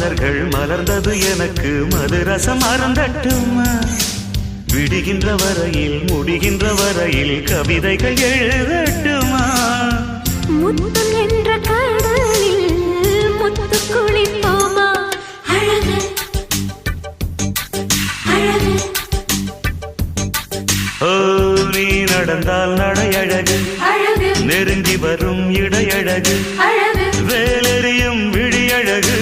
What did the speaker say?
மலர்கள் மலர்ந்தது எனக்கு மதுரசம் அருந்தட்டுமா விடுகின்ற வரையில் முடிகின்ற வரையில் கவிதைகள் எழுதட்டுமா முத்தம் என்ற கடலில் முத்து குளிப்போமா அழகு அழகு ஓ நீ நடந்தால் நடையழகு அழகு நெருங்கி வரும் இடையழகு அழகு வேலெறியும் விழியழகு